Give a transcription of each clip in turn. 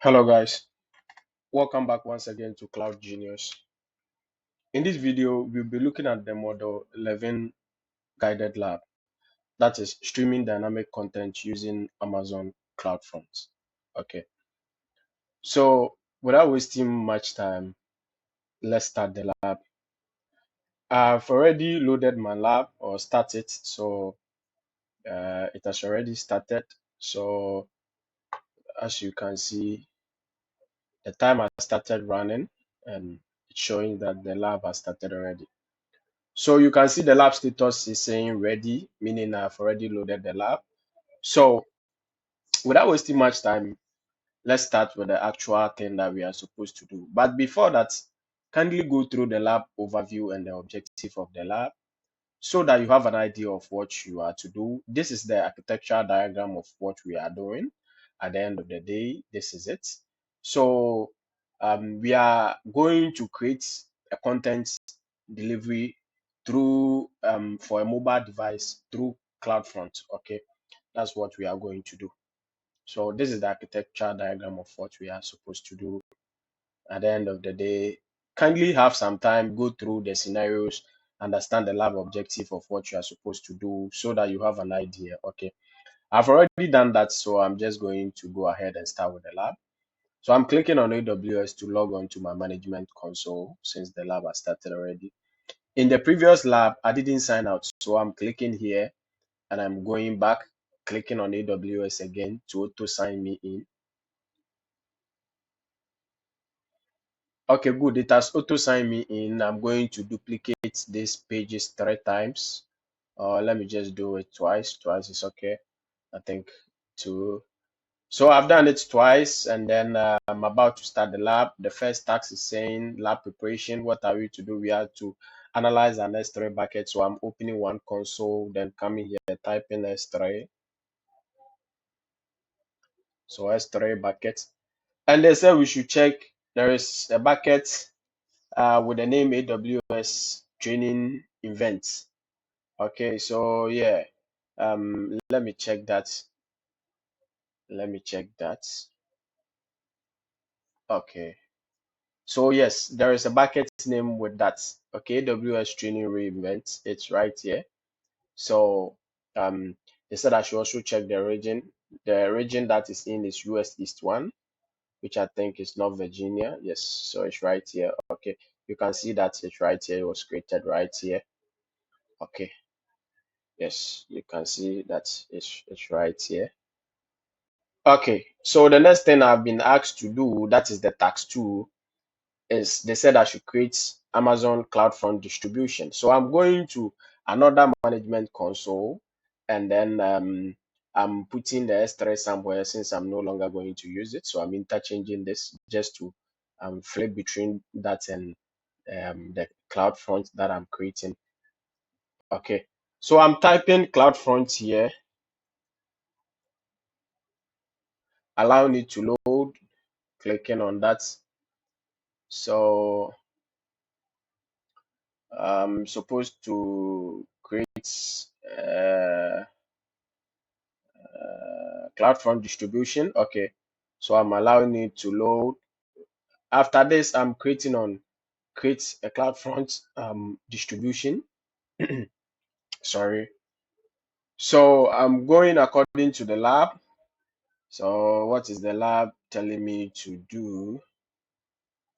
Hello guys, welcome back once again to Cloud Genius. In this video, we'll be looking at the Model 11 guided lab, that is streaming dynamic content using Amazon CloudFront. Okay, so without wasting much time, let's start the lab. I've already loaded my lab or started, so it has already started. So as you can see, the time has started running and it's showing that the lab has started already. So you can see the lab status is saying ready, meaning I've already loaded the lab. So without wasting much time, let's start with the actual thing that we are supposed to do. But before that, kindly go through the lab overview and the objective of the lab so that you have an idea of what you are to do. This is the architectural diagram of what we are doing. At the end of the day, this is it. So we are going to create a content delivery through for a mobile device through CloudFront. Okay, that's what we are going to do. So this is the architecture diagram of what we are supposed to do. At the end of the day, kindly have some time, go through the scenarios, understand the lab objective of what you are supposed to do so that you have an idea. Okay, I've already done that, so I'm just going to go ahead and start with the lab. So I'm clicking on AWS to log on to my management console since the lab has started already. In the previous lab, I didn't sign out, so I'm clicking here and I'm going back, clicking on AWS again to auto sign me in. Okay, good. It has auto sign me in. I'm going to duplicate these pages 3 times. Let me just do it twice. Twice is okay. I think two. So I've done it twice, and then I'm about to start the lab. The first task is saying lab preparation. What are we to do? We have to analyze an S3 bucket. So I'm opening one console, then coming here, typing S3. So S3 bucket. And they said we should check. There is a bucket with the name AWS training events. Okay, so yeah, let me check that. Let me check that. Okay, so yes, there is a bucket name with that. Okay, AWS training event. It's right here. So they said I should also check the region. The region that is in is US East 1, which I think is North Virginia. Yes, so it's right here. Okay, you can see that it's right here. It was created right here. Okay, yes, you can see that it's right here. Okay, so the next thing I've been asked to do, that is the task 2, is they said I should create Amazon CloudFront distribution. So I'm going to another management console, and then I'm putting the S3 somewhere since I'm no longer going to use it. So I'm interchanging this just to flip between that and the CloudFront that I'm creating. Okay, so I'm typing CloudFront here, allowing it to load, clicking on that. So I'm supposed to create CloudFront distribution. Okay, so I'm allowing it to load. After this, I'm create a CloudFront distribution. Sorry. So I'm going according to the lab. So what is the lab telling me to do?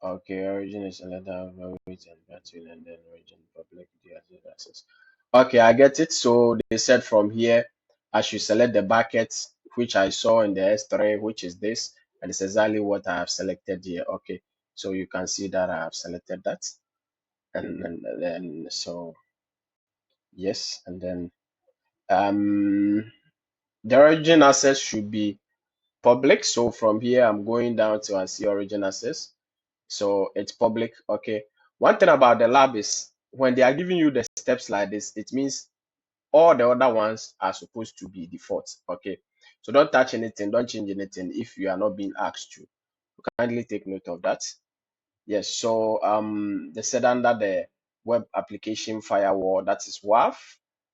Okay, origin is a letter of weight and battery, and then origin public access. Okay, I get it. So they said from here I should select the bucket which I saw in the S3, which is this, and it's exactly what I have selected here. Okay, so you can see that I have selected that, and then so yes, and then the origin access should be public. So from here I'm going down to I see origin access. So it's public. Okay. One thing about the lab is when they are giving you the steps like this, it means all the other ones are supposed to be default. Okay. So don't touch anything, don't change anything if you are not being asked to. Kindly take note of that. Yes. So they said under the web application firewall, that is WAF.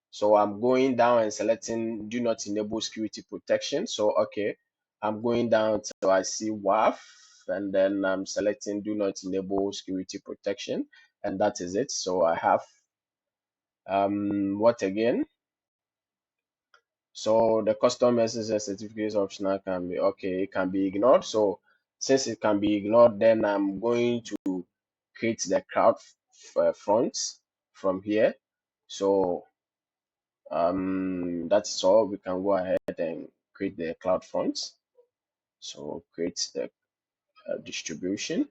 So I'm going down and selecting do not enable security protection. So okay. I'm going down till I see WAF, and then I'm selecting do not enable security protection, and that is it. So I have what again? So the custom SSL certificates optional can be okay, it can be ignored. So since it can be ignored, then I'm going to create the crowd front from here. So that's all. We can go ahead and create the cloud front. So create the distribution.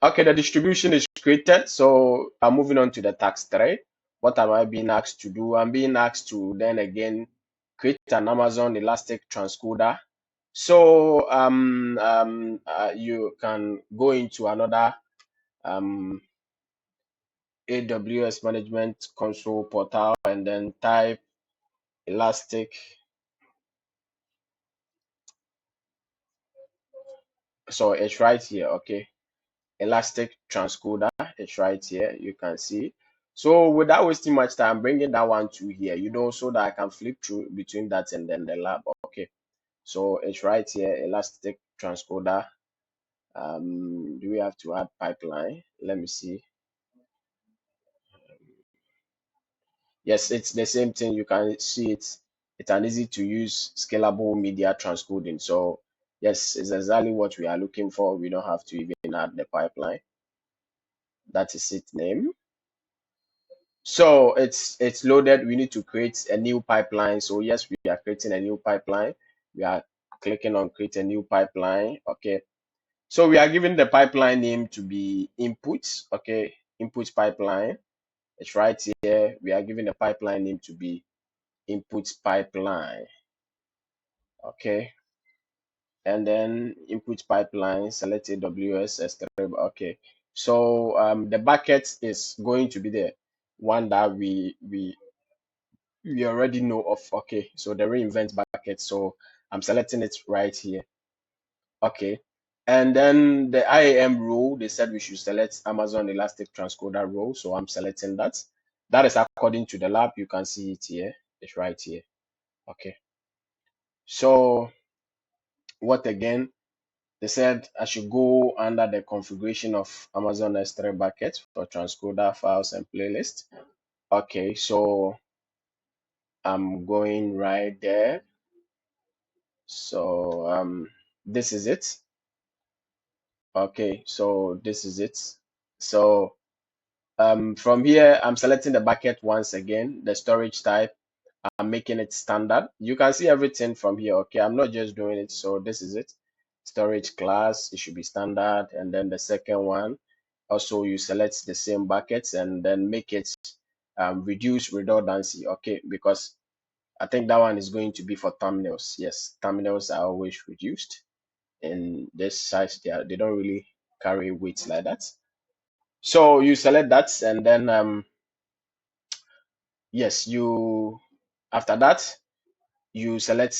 Okay, the distribution is created. So I'm moving on to the task thread. What am I being asked to do? I'm being asked to then again create an Amazon Elastic transcoder. So you can go into another AWS management console portal and then type Elastic. So it's right here. Okay, Elastic transcoder. It's right here. You can see. So without wasting much time, bringing that one to here, so that I can flip through between that and then the lab. Okay. So it's right here, Elastic transcoder. Do we have to add pipeline? Let me see. Yes, it's the same thing. You can see it's an easy to use scalable media transcoding. So yes, it's exactly what we are looking for. We don't have to even add the pipeline. That is its name. So it's loaded. We need to create a new pipeline. So yes, we are creating a new pipeline. We are clicking on create a new pipeline. Okay. So we are giving the pipeline name to be inputs. Okay. Input pipeline. It's right here. We are giving the pipeline name to be inputs pipeline. Okay. And then input pipeline, select AWS S3. Okay. So the bucket is going to be the one that we already know of. Okay, so the reinvent bucket. So I'm selecting it right here. Okay, and then the IAM role, they said we should select Amazon Elastic Transcoder role. So I'm selecting that. That is according to the lab. You can see it here. It's right here. Okay, so what again? They said I should go under the configuration of Amazon S3 bucket for transcoder files and playlist. Okay, so I'm going right there. So this is it. Okay, so this is it. So from here, I'm selecting the bucket once again, the storage type. I'm making it standard. You can see everything from here. Okay, I'm not just doing it. So this is it. Storage class, it should be standard. And then the second one, also you select the same buckets and then make it reduce redundancy. Okay, because I think that one is going to be for thumbnails. Yes, thumbnails are always reduced. In this size, they don't really carry weight like that. So you select that and then yes, you after that you select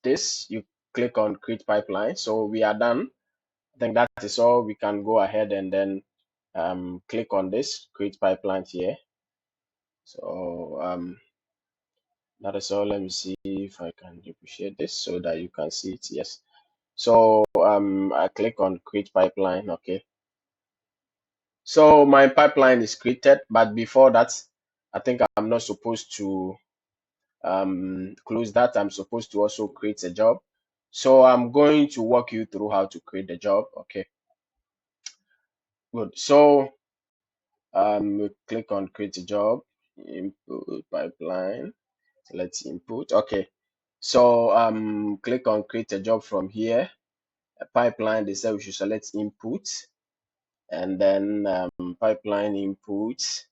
this, you click on create pipeline. So we are done. I think that is all. We can go ahead and then click on this create pipeline here. So that is all. Let me see if I can duplicate this so that you can see it. Yes. So I click on create pipeline. Okay. So my pipeline is created, but before that, I think I'm not supposed to close that. I'm supposed to also create a job. So I'm going to walk you through how to create the job. Okay, good. So we click on create a job, input pipeline. Let's input. Okay, so click on create a job from here. A pipeline. They say we should select input, and then pipeline input.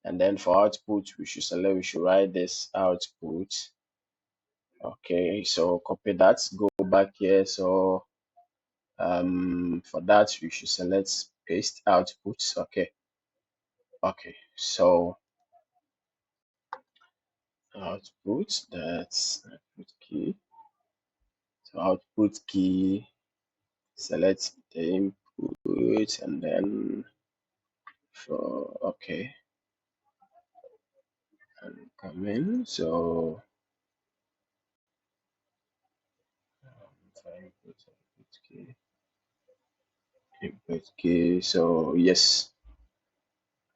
And then for output, we should write this output. Okay, so copy that, go back here. So for that, we should select paste outputs. Okay, okay, so output, that's output key. So output key, select the input and then for okay, and come in. So Input key, input key. So yes,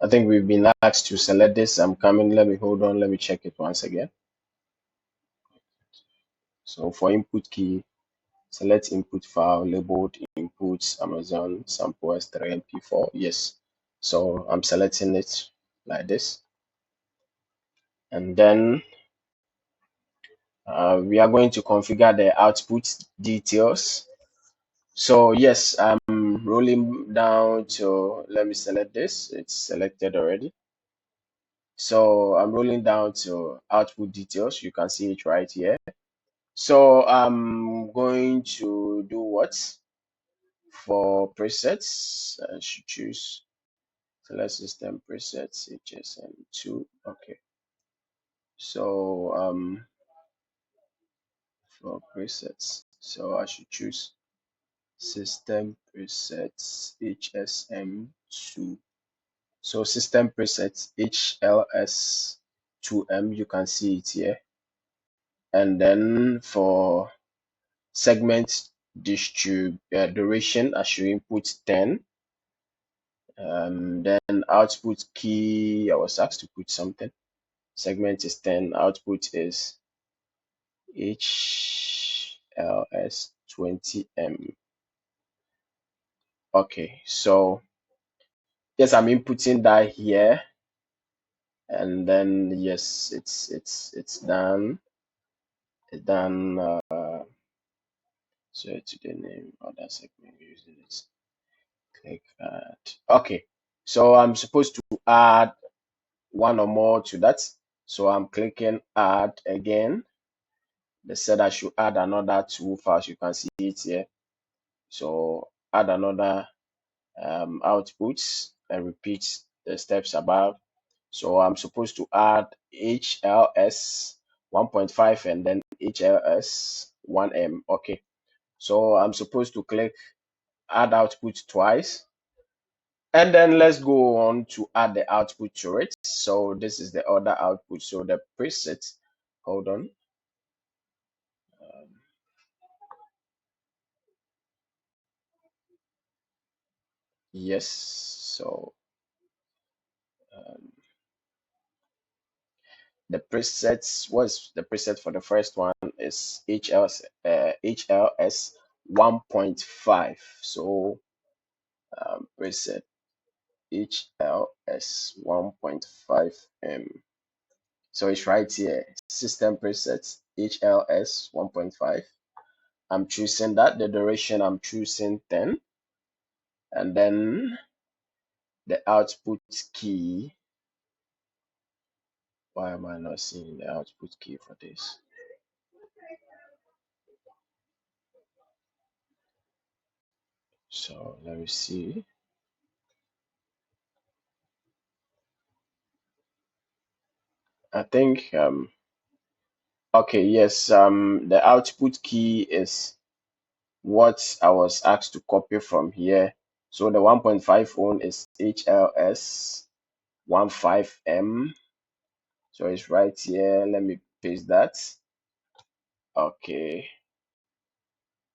I think we've been asked to select this. I'm coming. Let me hold on. Let me check it once again. So for input key, select input file labeled inputs Amazon sample S3 and P4. Yes. So I'm selecting it like this. And then we are going to configure the output details. So yes, I'm rolling down to, let me select this. It's selected already. So I'm rolling down to output details. You can see it right here. So I'm going to do what? For presets, I should choose select system presets HSM2. Okay. So for presets, so I should choose system presets HSM2. So system presets HLS2M, you can see it here. And then for segment duration, I should input 10. Then output key, I was asked to put something. Segment is 10, output is HLS20M. Okay, so yes, I'm inputting that here, and then yes, it's done. It's done. So to the name other segment using it. Click add. Okay, so I'm supposed to add one or more to that. So I'm clicking add again. They said I should add another two files. You can see it here. So add another outputs and repeat the steps above. So I'm supposed to add HLS 1.5 and then HLS 1M. Okay. So I'm supposed to click add output twice. And then let's go on to add the output to it. So this is the other output. So the preset, hold on. Yes. So the presets was the preset for the first one is HLS 1.5. So preset HLS 1.5M. So it's right here. System presets HLS 1.5. I'm choosing that. The duration I'm choosing 10. And then the output key. Why am I not seeing the output key for this? So let me see. I think okay, yes, the output key is what I was asked to copy from here. So the 1.5 own is HLS 15M. So it's right here. Let me paste that. Okay.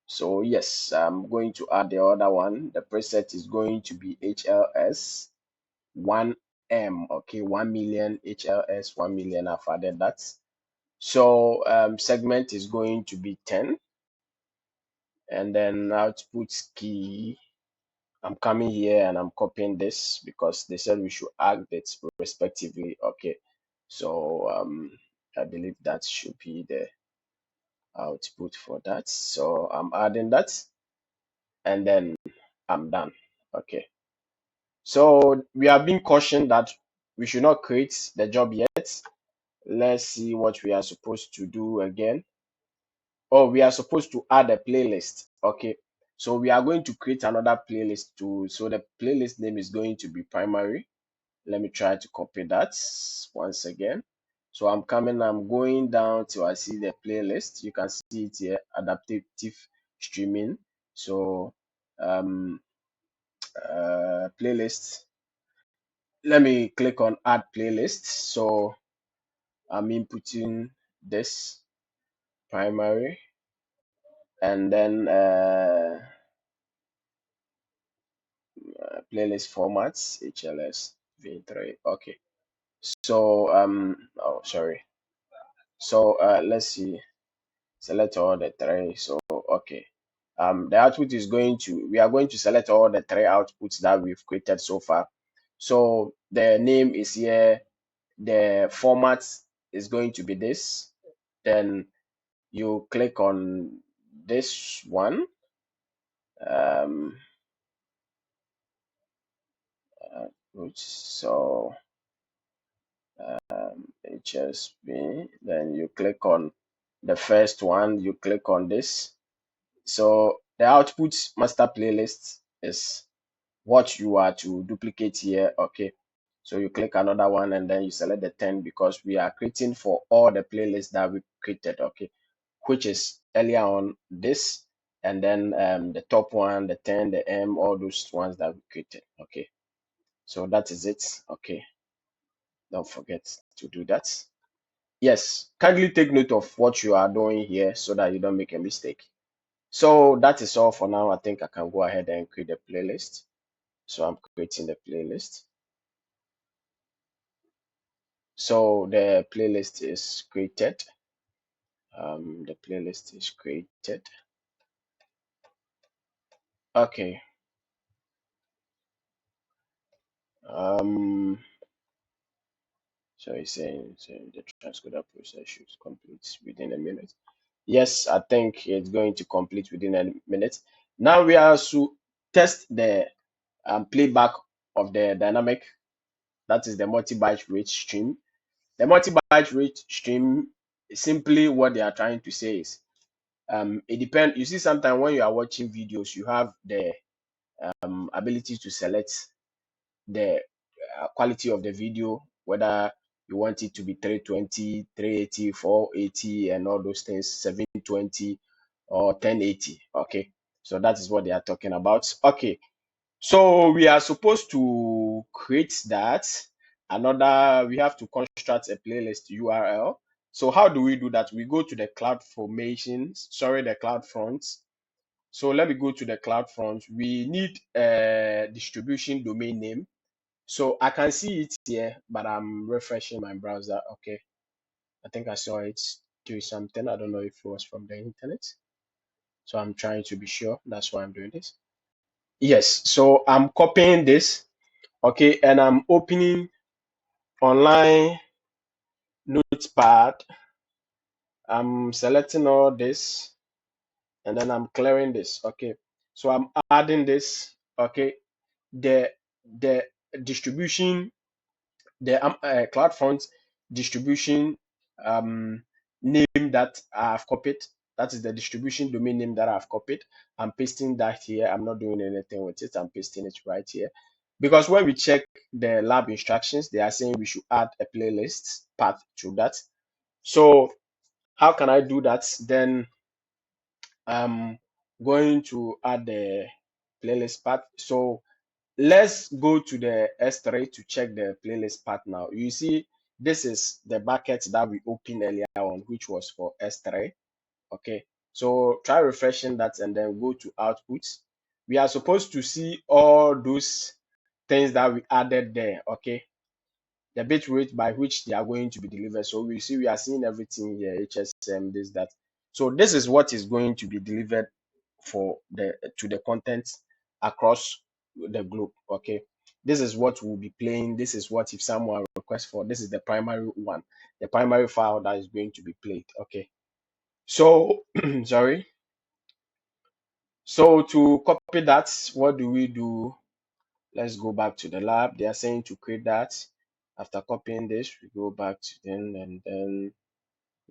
So yes, I'm going to add the other one. The preset is going to be HLS 1M. Okay, 1 million HLS 1 million. I've added that. So segment is going to be 10. And then output key, I'm coming here and I'm copying this because they said we should add it respectively. Okay, so I believe that should be the output for that. So I'm adding that and then I'm done. Okay, so we are being cautioned that we should not create the job yet. Let's see what we are supposed to do again. Oh, we are supposed to add a playlist. Okay, so we are going to create another playlist too. So the playlist name is going to be primary. Let me try to copy that once again. So I'm going down till I see the playlist. You can see it here, adaptive streaming. So playlist. Let me click on add playlist. So I'm inputting this primary. and then playlist formats HLS v3. Okay, so oh sorry, so let's see, select all the three. So okay, the output is going to, we are going to select all the three outputs that we've created so far. So the name is here, the format is going to be this, then you click on this one, um so HSP, then you click on the first one, you click on this. So the output master playlist is what you are to duplicate here. Okay, so you click another one and then you select the 10 because we are creating for all the playlists that we created. Okay, which is earlier on this, and then the top one, the 10, the M, all those ones that we created. Okay, so that is it. Okay, don't forget to do that. Yes, kindly take note of what you are doing here so that you don't make a mistake. So that is all for now. I think I can go ahead and create a playlist. So I'm creating the playlist. So the playlist is created. The playlist is created. Okay. So it's saying the transcoder process should complete within a minute. Yes, I think it's going to complete within a minute. Now we are to test the playback of the dynamic, that is the multi-byte rate stream. The multi-byte rate stream, simply what they are trying to say is, it depends. You see, sometimes when you are watching videos, you have the ability to select the quality of the video, whether you want it to be 320, 380, 480, and all those things, 720 or 1080. Okay, so that is what they are talking about. Okay, so we are supposed to create that. Another, we have to construct a playlist URL. So how do we do that? We go to the cloud formations, sorry, the CloudFront. So let me go to the CloudFront. We need a distribution domain name. So I can see it here, but I'm refreshing my browser. Okay, I think I saw it do something. I don't know if it was from the internet. So I'm trying to be sure. That's why I'm doing this. Yes, so I'm copying this. Okay, and I'm opening online notepad. I'm selecting all this and then I'm clearing this. Okay, so I'm adding this. Okay, the the distribution, the CloudFront distribution name that I've copied. That is the distribution domain name that I've copied. I'm pasting that here. I'm not doing anything with it. I'm pasting it right here. Because when we check the lab instructions, they are saying we should add a playlist path to that. So how can I do that? Then I'm going to add the playlist path. So let's go to the S3 to check the playlist path now. You see, this is the bucket that we opened earlier on, which was for S3. Okay, so try refreshing that and then go to outputs. We are supposed to see all those things that we added there. Okay, the bit rate by which they are going to be delivered. So we see we are seeing everything here, HSM, this, that. So this is what is going to be delivered for the to the content across the globe. Okay, this is what will be playing. This is what if someone requests for. This is the primary one, the primary file that is going to be played. Okay, so sorry. So to copy that, what do we do? Let's go back to the lab. They are saying to create that. After copying this, we go back to them and then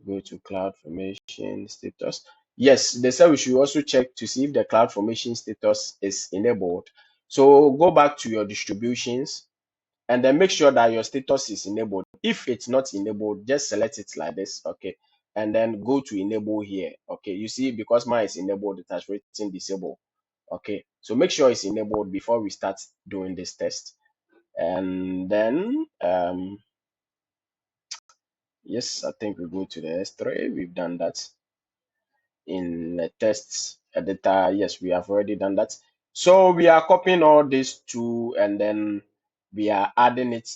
go to cloud formation status. Yes, they said we should also check to see if the cloud formation status is enabled. So go back to your distributions and then make sure that your status is enabled. If it's not enabled, just select it like this. Okay, and then go to enable here. Okay, you see, because mine is enabled, it has written disable. Okay, so make sure it's enabled before we start doing this test. And then yes, I think we go to the S3. We've done that. in a text editor. Yes, we have already done that. So we are copying all this to, and then we are adding it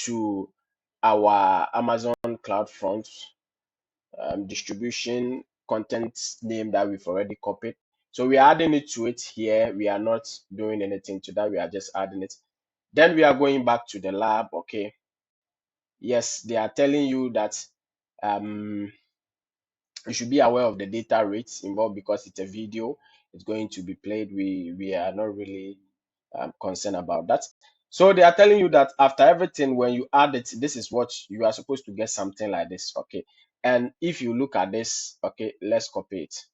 to our Amazon CloudFront distribution content name that we've already copied. So we are adding it to it here. We are not doing anything to that. We are just adding it. Then we are going back to the lab. Okay. Yes, they are telling you that um, you should be aware of the data rates involved because it's a video. It's going to be played. We are not really concerned about that. So they are telling you that after everything, when you add it, this is what you are supposed to get, something like this. Okay. And if you look at this, okay, let's copy it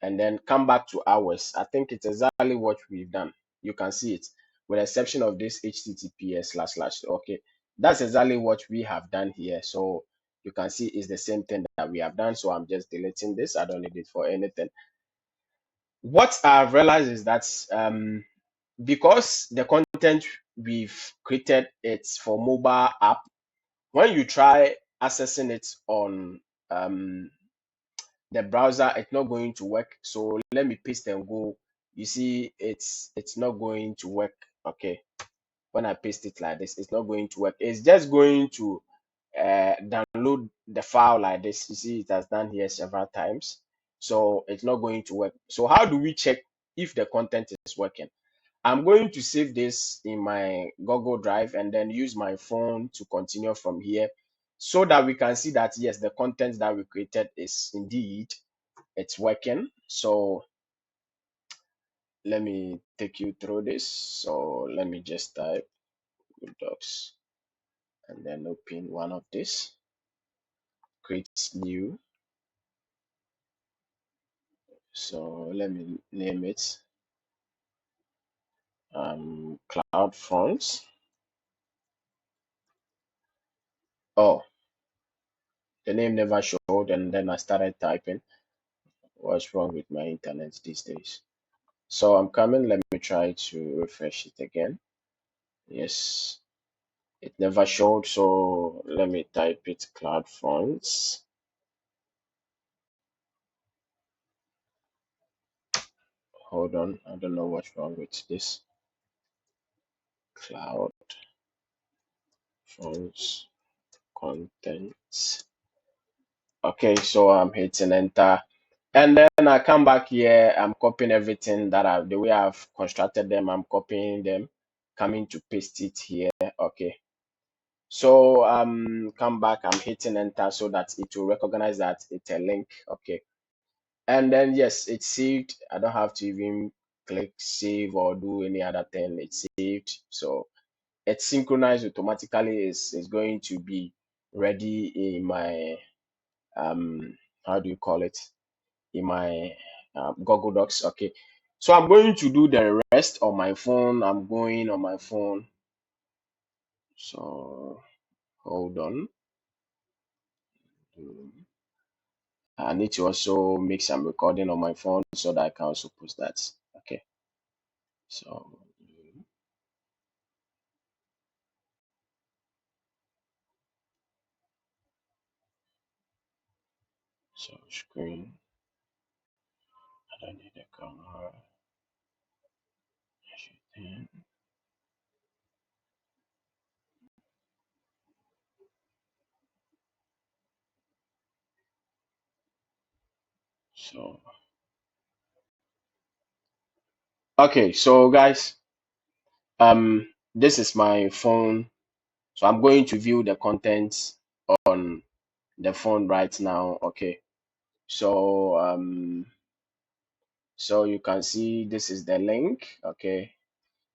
and then come back to ours. I think it's exactly what we've done. You can see it with the exception of this HTTPS slash slash. Okay, that's exactly what we have done here. So you can see it's the same thing that we have done. So I'm just deleting this. I don't need it for anything. What I've realized is that because the content we've created, it's for mobile app. When you try accessing it on the browser, it's not going to work. So let me paste and go. You see, it's not going to work. Okay, when I paste it like this, it's not going to work. It's just going to download the file like this. You see, it has done here several times, so it's not going to work. So how do we check if the content is working? I'm going to save this in my Google Drive and then use my phone to continue from here so that we can see that yes, the content that we created is indeed it's working. So let me take you through this. So let me just type Google Docs and then open one of this, create new. So let me name it CloudFront. Oh, the name never showed, and then I started typing. What's wrong with my internet these days? So I'm coming. Let me try to refresh it again. Yes, it never showed. So let me type it CloudFront. Hold on, I don't know what's wrong with this. Cloud Fonts Contents. Okay, so I'm hitting enter. And then I come back here, I'm copying everything the way I've constructed them, I'm copying them, coming to paste it here. Okay. So come back, I'm hitting enter so that it will recognize that it's a link. Okay. And then yes, it's saved. I don't have to even click save or do any other thing. It's saved. So it's synchronized automatically. Is going to be ready in my how do you call it, in my Google Docs. Okay, so I'm going to do the rest on my phone. I'm going on my phone. So hold on. I need to also make some recording on my phone so that I can also post that. Okay, so screen. I don't need a camera. So okay, so guys, this is my phone. So I'm going to view the contents on the phone right now. Okay, so so you can see this is the link. Okay,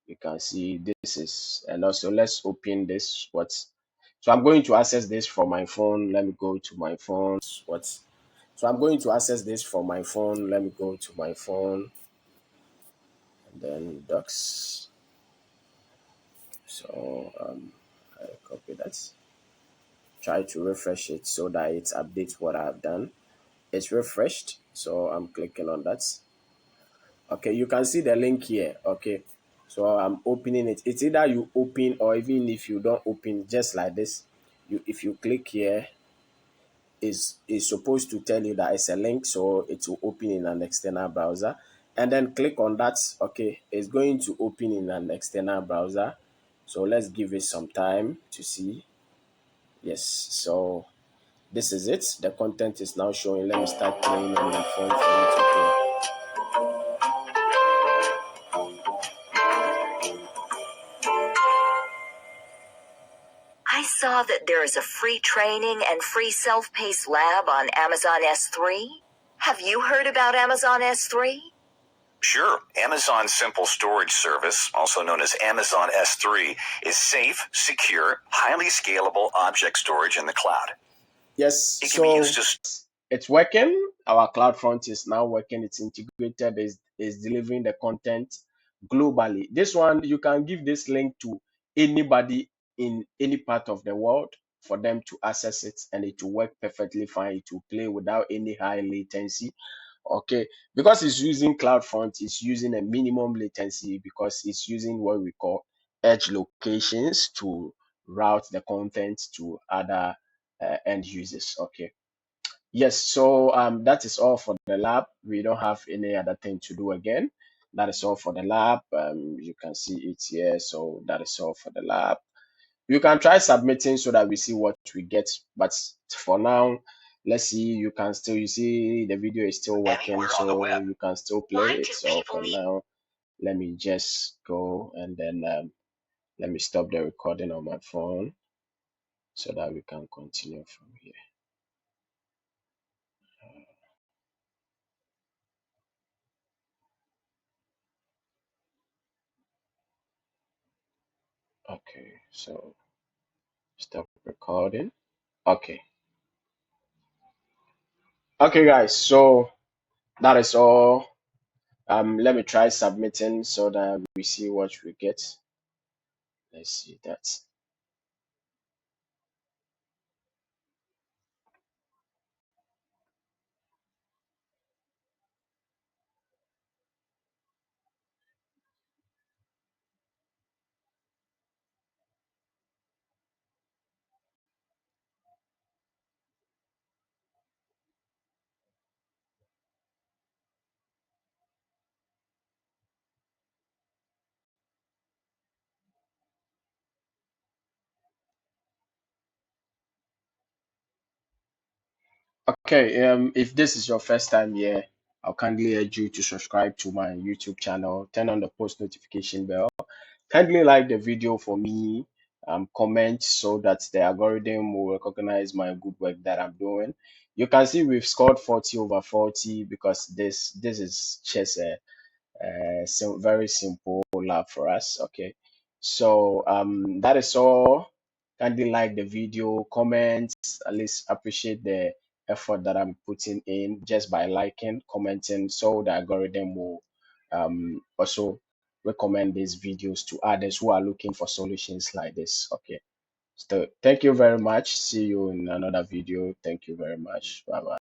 you can see this is, and also let's open this. So I'm going to access this from my phone. Let me go to my phone. So I'm going to access this from my phone. Let me go to my phone and then docs. So I copy that. Try to refresh it so that it updates what I've done. It's refreshed, so I'm clicking on that. Okay, you can see the link here. Okay, so I'm opening it. It's either you open, or even if you don't open, just like this, if you click here, is supposed to tell you that it's a link, so it will open in an external browser, and then click on that. Okay, it's going to open in an external browser, so let's give it some time to see. Yes, so this is it. The content is now showing. Let me start playing on my phone for you to hear. I saw that there is a free training and free self-paced lab on Amazon S3. Have you heard about Amazon S3? Sure. Amazon Simple Storage Service, also known as Amazon S3, is safe, secure, highly scalable object storage in the cloud. Yes, it can be used to... It's working. Our CloudFront is now working. It's integrated. Is delivering the content globally. This one, you can give this link to anybody in any part of the world for them to access it, and it will work perfectly fine. It will play without any high latency. Okay, because it's using CloudFront, it's using a minimum latency because it's using what we call edge locations to route the content to other end users. Okay. Yes, so that is all for the lab. We don't have any other thing to do again. That is all for the lab. You can see it here. So that is all for the lab. You can try submitting so that we see what we get. But for now, let's see. You see the video is still working, so you can still play it. So for now, let me just go and then let me stop the recording on my phone so that we can continue from here. Okay, so stop recording. Okay. Okay, guys. So that is all. Let me try submitting so that we see what we get. Let's see that. Okay, if this is your first time here, I'll kindly urge you to subscribe to my YouTube channel, turn on the post notification bell, kindly like the video for me, comment so that the algorithm will recognize my good work that I'm doing. You can see we've scored 40 over 40 because this is just a so very simple lab for us. Okay, so that is all. Kindly like the video, comment, at least appreciate the effort that I'm putting in just by liking, commenting, so the algorithm will also recommend these videos to others who are looking for solutions like this. Okay, so thank you very much. See you in another video. Thank you very much. Bye bye.